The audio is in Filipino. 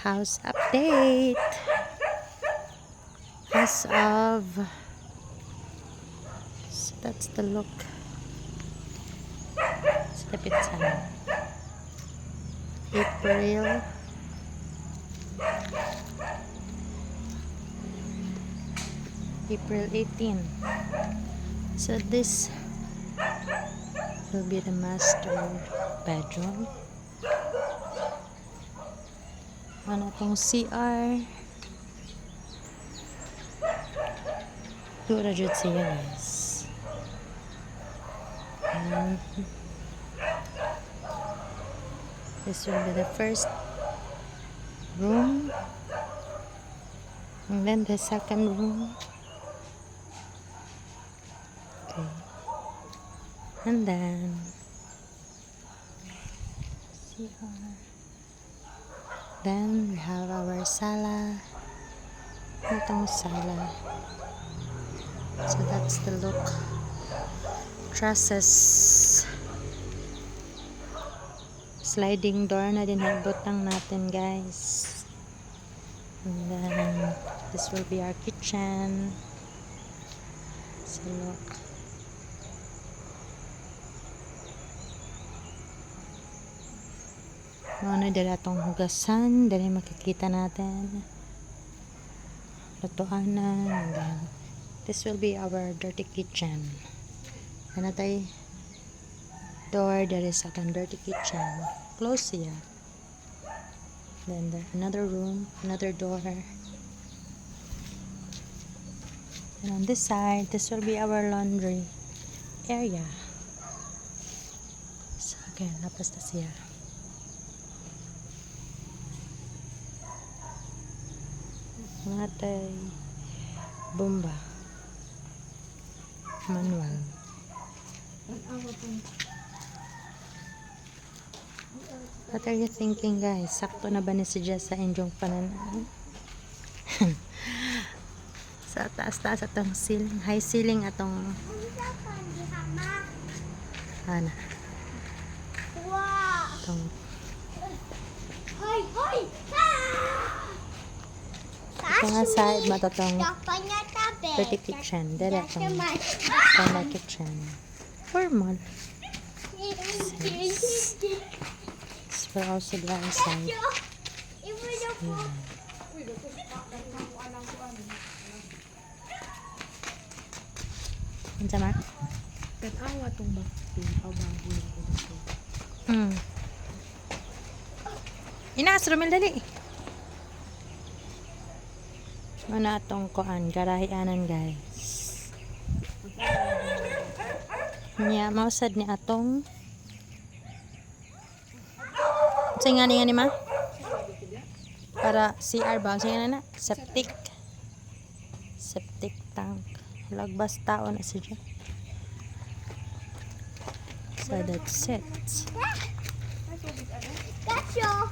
House update as of, so that's the look. Lapit sana. April 18. So this will be the master bedroom. Ano tong CR? Dura jud siya, guys. And this will be the first room, and then the second room. Okay. And then CR. Then we have our sala. Itong sala. So that's the look. Trusses. Sliding door na din butang natin, guys. And then this will be our kitchen. So look. Ano dala tong hugasan, dali makikita natin. Lutuanan, and then this will be our dirty kitchen. Ano tayo? Door, there is a dirty kitchen. Close siya. Then another room, another door. And on this side, this will be our laundry area. So again, lapas na siya. Natay bomba manual. What are you thinking, guys? Sakto na ba ni si Jess sa inyong pananan? Sa taas-taas atong ceiling, high ceiling atong ana. Atong nga side matatong dirty kitchen. Dere atong formal kitchen. Formal. This will also be outside. Ano sa Mark? Tanawa itong bakti. Baboy ko dito. Inaas, Romel, dali. Ano atong kuan, garahianan, guys. Nya, mausad ni atong say nga ni ma? Para CR ba? Say nga na? Septic. Septic tank. Lagbas tao na siya. So that's it. Gotcha!